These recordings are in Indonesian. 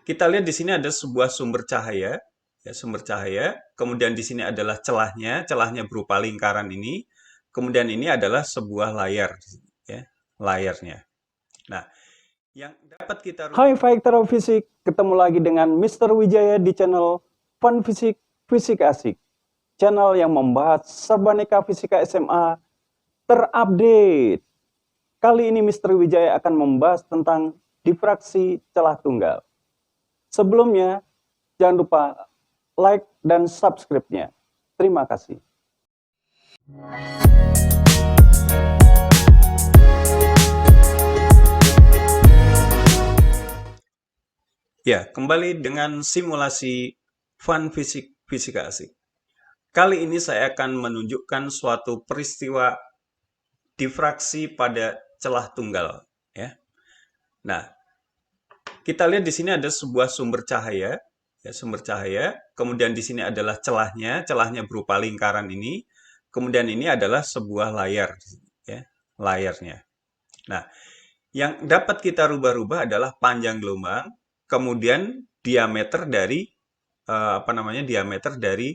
kita lihat di sini ada sebuah sumber cahaya, ya, sumber cahaya. Kemudian di sini adalah celahnya, celahnya berupa lingkaran ini. Kemudian ini adalah sebuah layar, ya, layarnya. Nah, yang dapat kita Hai Fighter Fisik, ketemu lagi dengan Mr. Wijaya di channel Fun Fisik, Fisik Asik. Channel yang membahas serbaneka fisika SMA terupdate. Kali ini Mr. Wijaya akan membahas tentang difraksi celah tunggal. Sebelumnya, jangan lupa like dan subscribe-nya. Terima kasih. Ya, kembali dengan simulasi Fun Fisik Fisika Asik. Kali ini saya akan menunjukkan suatu peristiwa difraksi pada celah tunggal, ya. Nah, kita lihat di sini ada sebuah sumber cahaya, ya, sumber cahaya. Kemudian di sini adalah celahnya, celahnya berupa lingkaran ini. Kemudian ini adalah sebuah layar, ya, layarnya. Nah, yang dapat kita rubah-rubah adalah panjang gelombang, kemudian diameter dari diameter dari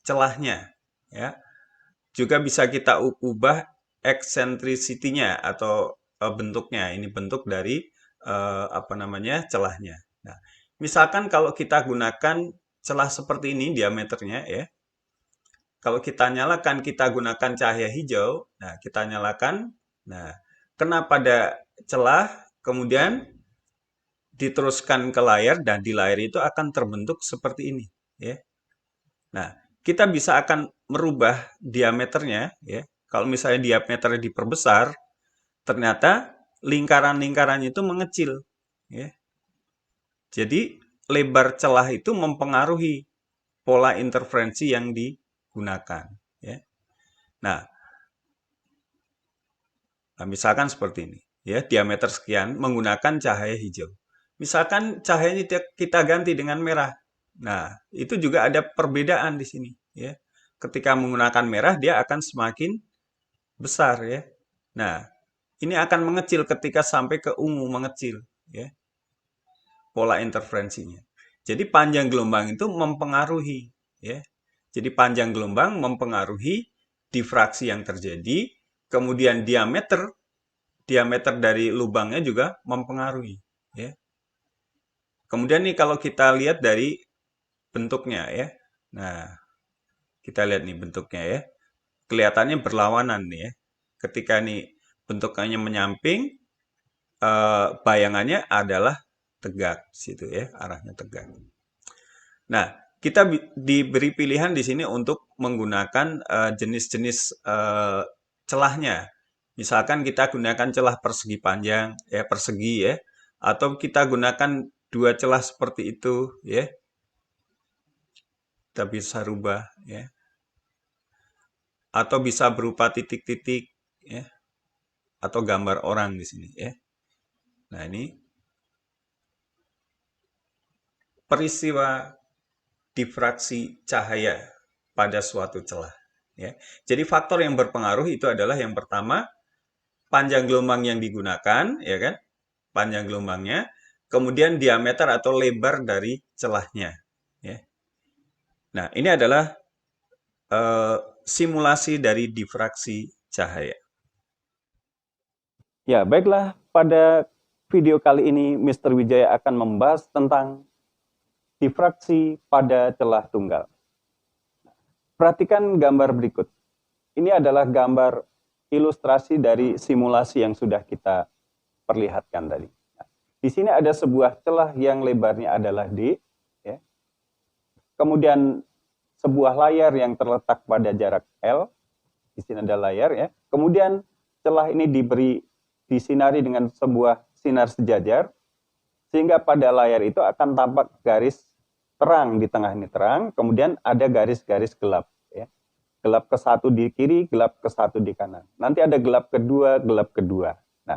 celahnya, ya. Juga bisa kita ubah eccentricity-nya atau bentuknya. Ini bentuk dari celahnya. Nah, misalkan kalau kita gunakan celah seperti ini diameternya, ya. Kalau kita nyalakan, kita gunakan cahaya hijau. Nah, kita nyalakan. Nah, kena pada celah, kemudian diteruskan ke layar, dan di layar itu akan terbentuk seperti ini, ya. Nah, kita bisa akan merubah diameternya, ya. Kalau misalnya diameternya diperbesar, ternyata lingkaran-lingkarannya itu mengecil, ya. Jadi lebar celah itu mempengaruhi pola interferensi yang digunakan, ya. Nah, misalkan seperti ini, ya, diameter sekian menggunakan cahaya hijau. Misalkan cahayanya kita ganti dengan merah. Nah, itu juga ada perbedaan di sini, ya. Ketika menggunakan merah, dia akan semakin besar, ya. Nah, ini akan mengecil ketika sampai ke ungu, mengecil, ya, pola interferensinya. Jadi panjang gelombang itu mempengaruhi, ya. Jadi panjang gelombang mempengaruhi difraksi yang terjadi, kemudian diameter dari lubangnya juga mempengaruhi, ya. Kemudian nih kalau kita lihat dari bentuknya, ya. Nah, kita lihat nih bentuknya, ya. Kelihatannya berlawanan nih, ya. Ketika nih bentuknya menyamping, bayangannya adalah tegak situ, ya, arahnya tegak. Nah, kita diberi pilihan di sini untuk menggunakan jenis-jenis celahnya. Misalkan kita gunakan celah persegi panjang, ya, persegi, ya, atau kita gunakan dua celah seperti itu, ya. Kita bisa rubah, ya. Atau bisa berupa titik-titik, ya. Atau gambar orang di sini, ya. Nah, ini peristiwa difraksi cahaya pada suatu celah, ya. Jadi faktor yang berpengaruh itu adalah yang pertama panjang gelombang yang digunakan, ya kan? Panjang gelombangnya, kemudian diameter atau lebar dari celahnya, ya. Nah, ini adalah simulasi dari difraksi cahaya. Ya, baiklah, pada video kali ini Mr. Wijaya akan membahas tentang difraksi pada celah tunggal. Perhatikan gambar berikut. Ini adalah gambar ilustrasi dari simulasi yang sudah kita perlihatkan tadi. Nah, di sini ada sebuah celah yang lebarnya adalah D, ya. Kemudian sebuah layar yang terletak pada jarak L. Di sini ada layar, ya. Kemudian celah ini disinari dengan sebuah sinar sejajar, sehingga pada layar itu akan tampak garis terang di tengah ini terang, kemudian ada garis-garis gelap, ya. Gelap ke satu di kiri, gelap ke satu di kanan. Nanti ada gelap kedua, gelap kedua. Nah,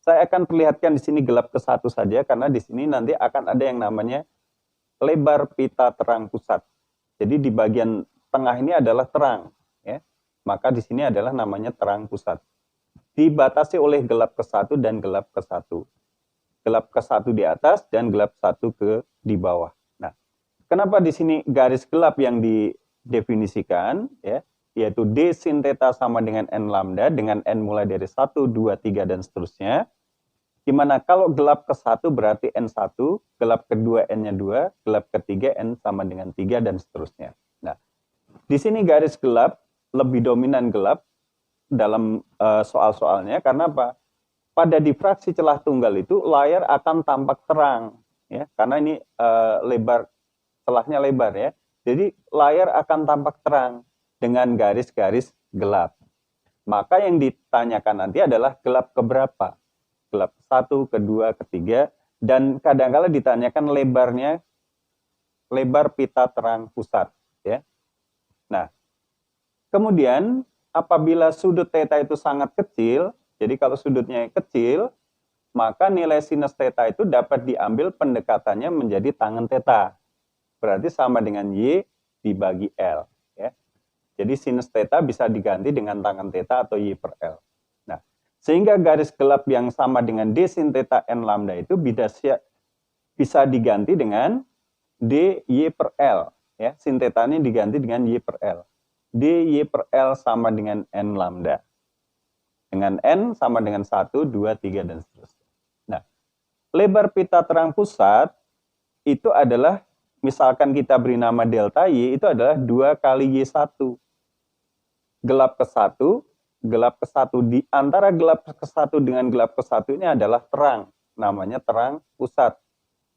saya akan perlihatkan di sini gelap ke satu saja, karena di sini nanti akan ada yang namanya lebar pita terang pusat. Jadi di bagian tengah ini adalah terang, ya. Maka di sini adalah namanya terang pusat. Dibatasi oleh gelap ke satu dan gelap ke satu. gelap ke-1 di atas dan gelap 1 ke di bawah. Nah, kenapa di sini garis gelap yang didefinisikan, ya, yaitu D sin theta sama dengan N lambda, dengan N mulai dari 1, 2, 3, dan seterusnya. Dimana kalau gelap ke-1 berarti N1, gelap kedua N-nya 2, gelap ketiga N sama dengan 3, dan seterusnya. Nah, di sini garis gelap lebih dominan gelap dalam soal-soalnya, karena apa? Pada difraksi celah tunggal itu layar akan tampak terang, ya, karena ini celahnya lebar, ya. Jadi layar akan tampak terang dengan garis-garis gelap. Maka yang ditanyakan nanti adalah gelap keberapa? Gelap ke-1, kedua, ketiga, dan kadang-kala ditanyakan lebar pita terang pusat, ya. Nah, kemudian apabila sudut theta itu sangat kecil, jadi kalau sudutnya kecil, maka nilai sinus theta itu dapat diambil pendekatannya menjadi tangen theta. Berarti sama dengan Y dibagi L, ya. Jadi sinus theta bisa diganti dengan tangen theta atau Y per L. Nah, sehingga garis gelap yang sama dengan D sin theta N lambda itu bisa diganti dengan D Y per L, ya. Sin theta ini diganti dengan Y per L. D Y per L sama dengan N lambda. Dengan N sama dengan 1, 2, 3, dan seterusnya. Nah, lebar pita terang pusat itu adalah, misalkan kita beri nama delta Y, itu adalah 2 kali Y1. Gelap ke-1, gelap ke-1, di antara gelap ke-1 dengan gelap ke-1 ini adalah terang, namanya terang pusat.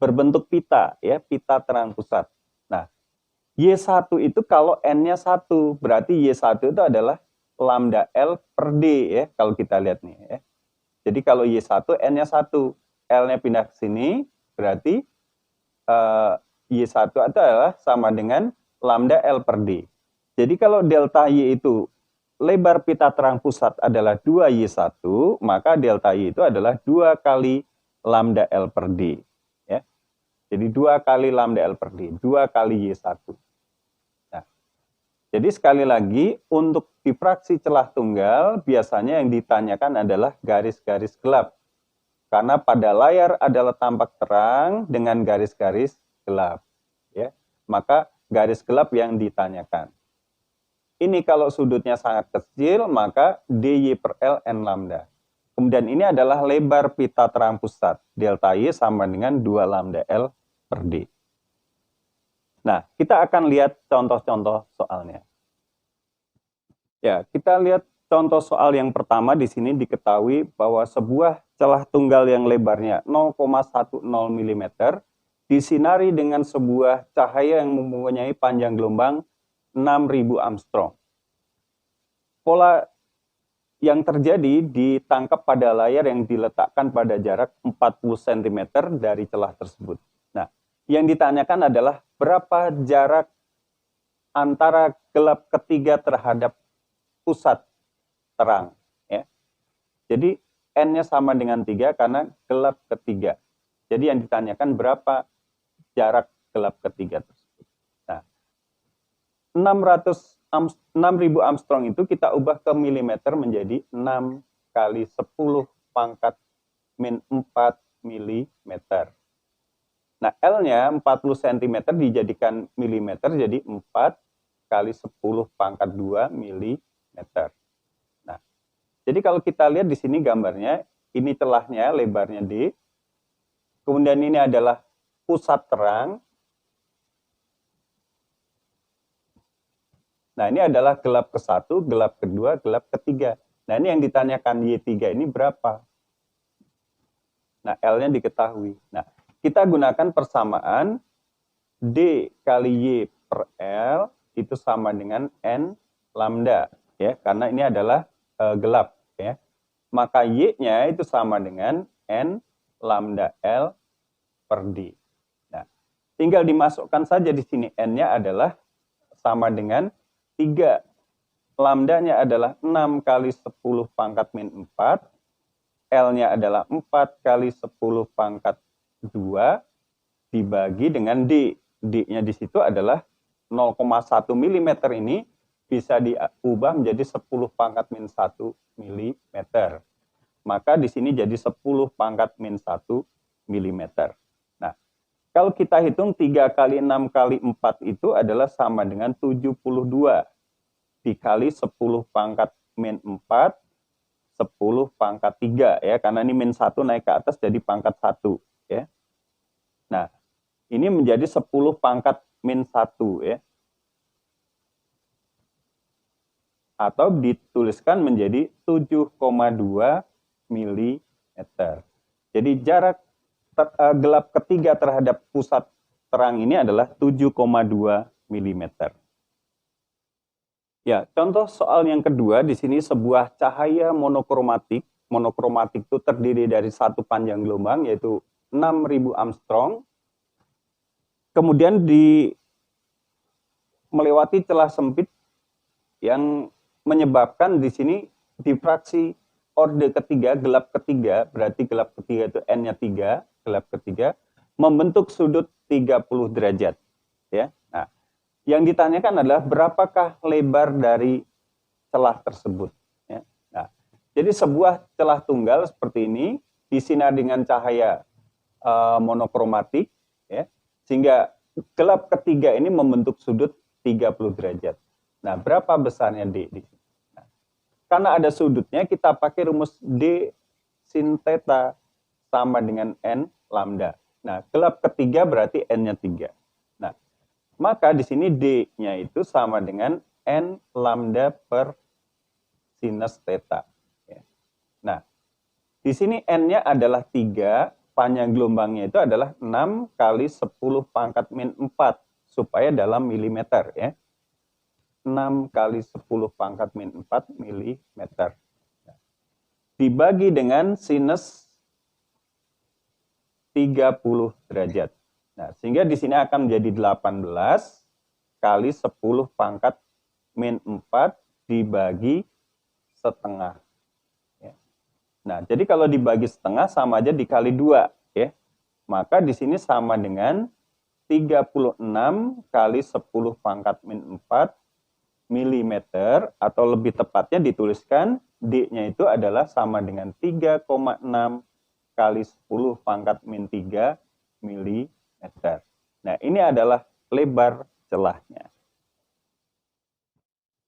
Berbentuk pita, ya, pita terang pusat. Nah, Y1 itu kalau N-nya 1, berarti Y1 itu adalah lambda L per D, ya, kalau kita lihat nih, ya. Jadi kalau Y1 N-nya 1, L-nya pindah ke sini, berarti Y1 itu adalah sama dengan lambda L per D. Jadi kalau delta Y itu lebar pita terang pusat adalah 2Y1, maka delta Y itu adalah 2 kali lambda L per D, ya. Jadi 2 kali lambda L per D, 2 kali Y1. Nah, jadi sekali lagi, untuk difraksi celah tunggal, biasanya yang ditanyakan adalah garis-garis gelap. Karena pada layar adalah tampak terang dengan garis-garis gelap, ya. Maka garis gelap yang ditanyakan. Ini kalau sudutnya sangat kecil, maka DY per L N lambda. Kemudian ini adalah lebar pita terang pusat. Delta Y sama dengan 2 lambda L per D. Nah, kita akan lihat contoh-contoh soalnya. Ya, kita lihat contoh soal yang pertama. Di sini diketahui bahwa sebuah celah tunggal yang lebarnya 0,10 mm disinari dengan sebuah cahaya yang mempunyai panjang gelombang 6.000 Armstrong. Pola yang terjadi ditangkap pada layar yang diletakkan pada jarak 40 cm dari celah tersebut. Nah, yang ditanyakan adalah berapa jarak antara gelap ketiga terhadap pusat terang, ya. Jadi N-nya sama dengan 3 karena gelap ketiga. Jadi yang ditanyakan berapa jarak gelap ketiga tersebut. Nah, 6.000 Armstrong itu kita ubah ke milimeter menjadi 6 kali 10 pangkat min 4 milimeter. Nah, L-nya 40 cm dijadikan milimeter, jadi 4 kali 10 pangkat 2 milimeter. Nah, jadi kalau kita lihat di sini gambarnya, ini celahnya, lebarnya D. Kemudian ini adalah pusat terang. Nah, ini adalah gelap ke-1, gelap kedua, gelap ketiga. Nah, ini yang ditanyakan Y3 ini berapa? Nah, L-nya diketahui. Nah, kita gunakan persamaan D kali Y per L itu sama dengan N lambda, ya, karena ini adalah gelap, ya. Maka Y-nya itu sama dengan N lambda L per D. Nah, tinggal dimasukkan saja di sini. N-nya adalah sama dengan 3. Lambdanya adalah 6 kali 10 pangkat min 4. L-nya adalah 4 kali 10 pangkat 2 dibagi dengan D. D-nya di situ adalah 0,1 mm ini bisa diubah menjadi 10 pangkat min 1 mm. Maka di sini jadi 10 pangkat min 1 milimeter. Nah, kalau kita hitung 3 kali 6 kali 4 itu adalah sama dengan 72 dikali 10 pangkat min 4, 10 pangkat 3 ya, karena ini min 1 naik ke atas jadi pangkat 1 ya. Nah, ini menjadi 10 pangkat min 1 ya. Atau dituliskan menjadi 7,2 mm. Jadi jarak gelap ketiga terhadap pusat terang ini adalah 7,2 mm. Ya, contoh soal yang kedua di sini sebuah cahaya monokromatik. Monokromatik itu terdiri dari satu panjang gelombang yaitu 6.000 Armstrong. Kemudian melewati celah sempit yang menyebabkan di sini difraksi orde ketiga, gelap ketiga, berarti gelap ketiga itu N-nya 3, gelap ketiga, membentuk sudut 30 derajat. Ya. Nah, yang ditanyakan adalah berapakah lebar dari celah tersebut. Ya. Nah, jadi sebuah celah tunggal seperti ini, disinar dengan cahaya monokromatik, ya, sehingga gelap ketiga ini membentuk sudut 30 derajat. Nah, berapa besarnya D di sini? Nah, karena ada sudutnya, kita pakai rumus D sin theta sama dengan N lambda. Nah, gelap ketiga berarti N-nya 3. Nah, maka di sini D-nya itu sama dengan N lambda per sinus theta. Ya. Nah, di sini N-nya adalah 3, panjang gelombangnya itu adalah 6 kali 10 pangkat min 4, supaya dalam milimeter ya. 6 kali 10 pangkat min 4 milimeter. Dibagi dengan sinus 30 derajat. Nah, sehingga di sini akan menjadi 18 kali 10 pangkat min 4 dibagi setengah. Ya. Nah, jadi kalau dibagi setengah sama aja dikali 2. Ya. Maka di sini sama dengan 36 kali 10 pangkat min 4 milimeter, atau lebih tepatnya dituliskan D-nya itu adalah sama dengan 3,6 kali 10 pangkat min 3 milimeter. Nah, ini adalah lebar celahnya.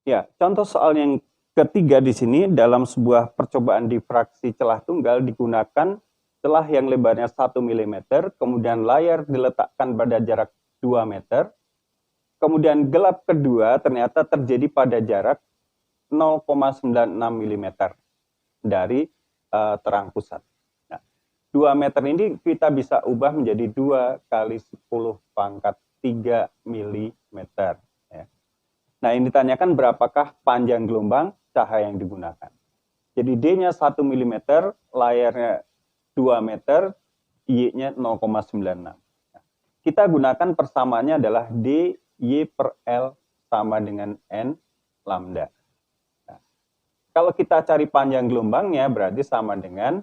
Ya, contoh soal yang ketiga di sini, dalam sebuah percobaan difraksi celah tunggal digunakan celah yang lebarnya 1 mm, kemudian layar diletakkan pada jarak 2 meter, kemudian gelap kedua ternyata terjadi pada jarak 0,96 mm dari terang pusat. Nah, 2 meter ini kita bisa ubah menjadi 2 kali 10 pangkat 3 mm. Ya. Nah, ini ditanyakan berapakah panjang gelombang cahaya yang digunakan. Jadi D-nya 1 mm, layarnya 2 meter, Y-nya 0,96. Nah, kita gunakan persamaannya adalah D Y per L sama dengan N lambda. Nah, kalau kita cari panjang gelombangnya berarti sama dengan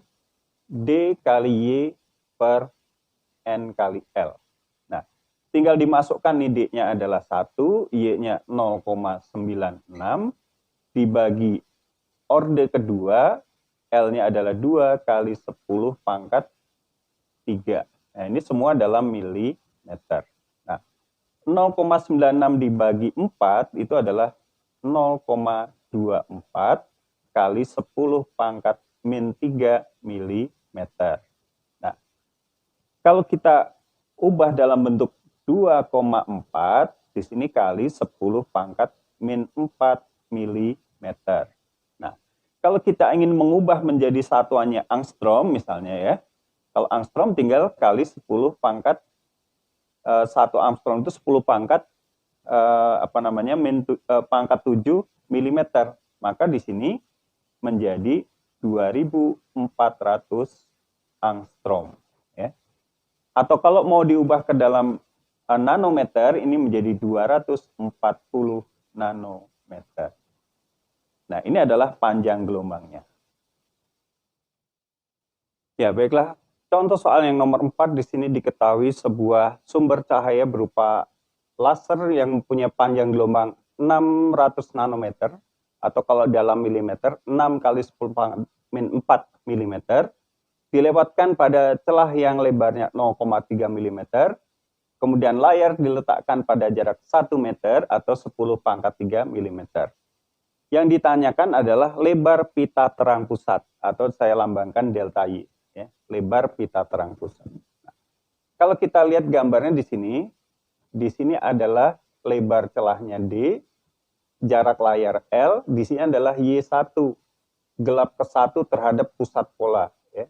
D kali Y per N kali L. Nah, tinggal dimasukkan nih D-nya adalah 1, Y-nya 0,96, dibagi orde kedua, L-nya adalah 2 kali 10 pangkat 3. Nah, ini semua dalam milimeter. 0,96 dibagi 4 itu adalah 0,24 kali 10 pangkat min 3 milimeter. Nah, kalau kita ubah dalam bentuk 2,4, di sini kali 10 pangkat min 4 milimeter. Nah, kalau kita ingin mengubah menjadi satuannya angstrom misalnya ya, kalau angstrom tinggal kali 10 pangkat 1 Armstrong itu 10 pangkat pangkat 7 mm. Maka di sini menjadi 2400 angstrom ya. Atau kalau mau diubah ke dalam nanometer, ini menjadi 240 nanometer. Nah, ini adalah panjang gelombangnya. Ya, baiklah. Contoh soal yang nomor 4 di sini diketahui sebuah sumber cahaya berupa laser yang mempunyai panjang gelombang 600 nanometer, atau kalau dalam milimeter 6 kali 10 pangkat min 4 milimeter, dilewatkan pada celah yang lebarnya 0,3 mm, kemudian layar diletakkan pada jarak 1 meter atau 10⁻³ mm. Yang ditanyakan adalah lebar pita terang pusat, atau saya lambangkan delta Y, ya, lebar pita terang pusat. Nah, kalau kita lihat gambarnya di sini adalah lebar celahnya D, jarak layar L, di sini adalah Y1, gelap ke-1 terhadap pusat pola. Ya.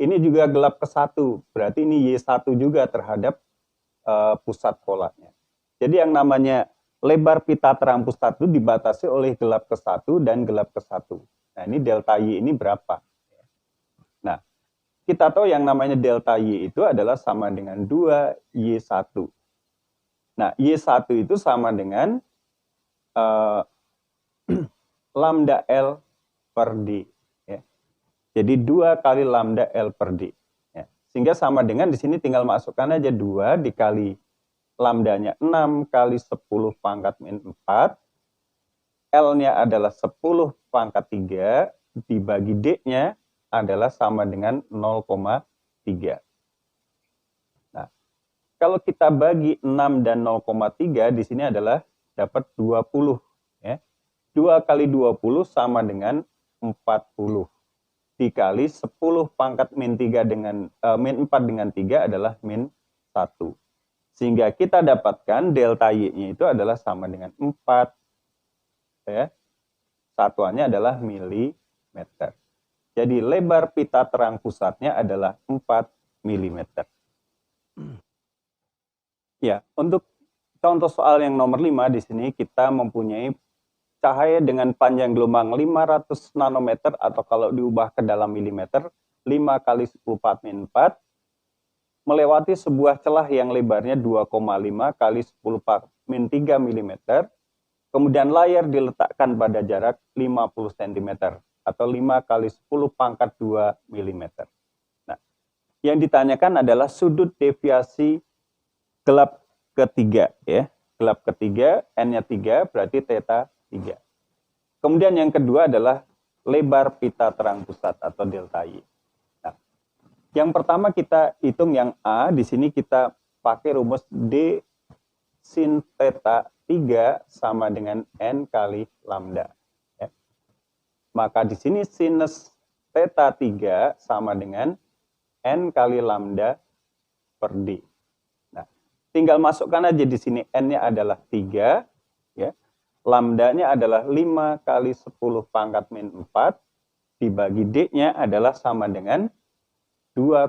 Ini juga gelap ke-1, berarti ini Y1 juga terhadap pusat polanya. Jadi yang namanya lebar pita terang pusat itu dibatasi oleh gelap ke-1 dan gelap ke-1. Nah, ini delta Y ini berapa? Nah, kita tahu yang namanya delta Y itu adalah sama dengan 2Y1. Nah, Y1 itu sama dengan lambda L per D. Ya. Jadi 2 kali lambda L per D. Ya. Sehingga sama dengan di sini tinggal masukkan aja 2 dikali lambdanya 6 kali 10⁻⁴. L-nya adalah 10⁻³ dibagi D-nya adalah sama dengan 0,3. Nah, kalau kita bagi 6 dan 0,3 di sini adalah dapat 20. Ya. 2 kali 20 sama dengan 40. Dikali 10⁻⁻³ dengan min 4 dengan 3 adalah min 1. Sehingga kita dapatkan delta Y-nya itu adalah sama dengan 4. Ya. Satuannya adalah milimeter. Jadi lebar pita terang pusatnya adalah 4 milimeter. Ya, untuk contoh soal yang nomor 5 di sini kita mempunyai cahaya dengan panjang gelombang 500 nanometer atau kalau diubah ke dalam milimeter 5 kali 10⁻⁴ melewati sebuah celah yang lebarnya 2,5 kali 10⁻³ mm, kemudian layar diletakkan pada jarak 50 cm atau 5 kali 10⁻² mm. Nah, yang ditanyakan adalah sudut deviasi gelap ketiga, ya. Gelap ketiga, N-nya 3, berarti theta 3. Kemudian yang kedua adalah lebar pita terang pusat atau delta Y. Yang pertama kita hitung yang A, di sini kita pakai rumus D sin theta 3 sama dengan N kali lambda. Ya. Maka di sini sinus theta 3 sama dengan N kali lambda per D. Nah, tinggal masukkan aja di sini N-nya adalah 3, ya. Lambdanya adalah 5 kali 10⁻⁴, dibagi D-nya adalah sama dengan 2,5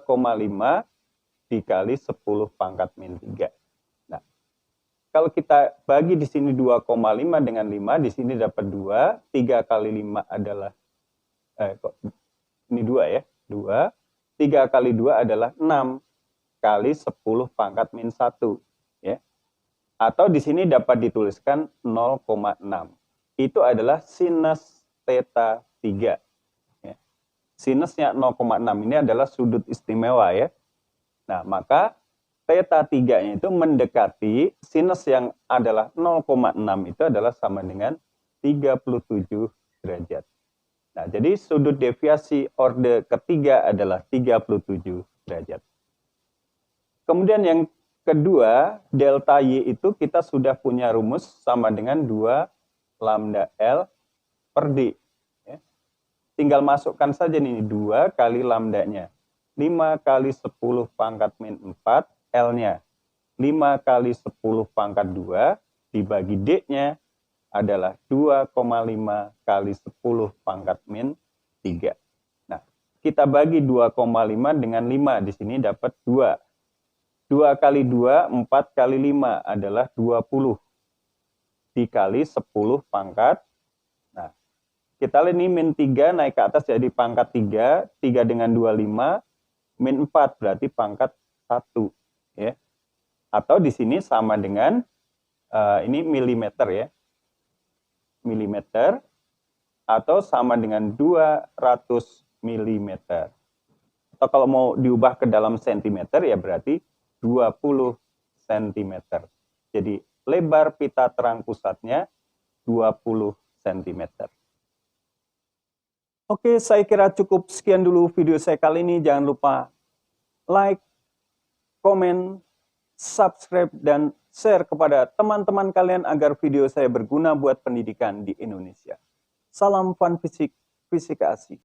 dikali 10⁻⁻3. Nah, kalau kita bagi di sini 2,5 dengan 5, di sini dapat 2, 3 kali 5 adalah, ini 2 ya, 2, 3 kali 2 adalah 6 kali 10⁻⁻1, ya. Atau di sini dapat dituliskan 0,6. Itu adalah sinus theta 3. Sinusnya 0,6 ini adalah sudut istimewa, ya. Nah, maka theta 3-nya itu mendekati sinus yang adalah 0,6 itu adalah sama dengan 37 derajat. Nah, jadi sudut deviasi orde ketiga adalah 37 derajat. Kemudian yang kedua, delta Y itu kita sudah punya rumus sama dengan 2 lambda L per D. Tinggal masukkan saja nih 2 kali lambdanya. 5 kali 10⁻⁴, L-nya 5 kali 10⁻² dibagi D-nya adalah 2,5 kali 10⁻⁻3. Nah, kita bagi 2,5 dengan 5, di sini dapat 2. 2 kali 2, 4 kali 5 adalah 20. Dikali 10 pangkat. Kita lihat ini min 3 naik ke atas jadi pangkat 3, 3 dengan 25, min 4 berarti pangkat 1. Ya. Atau di sini sama dengan, ini milimeter ya, milimeter, atau sama dengan 200 milimeter. Atau kalau mau diubah ke dalam sentimeter ya berarti 20 sentimeter. Jadi lebar pita terang pusatnya 20 sentimeter. Oke, saya kira cukup sekian dulu video saya kali ini. Jangan lupa like, komen, subscribe, dan share kepada teman-teman kalian agar video saya berguna buat pendidikan di Indonesia. Salam fun fisik, fisika asik.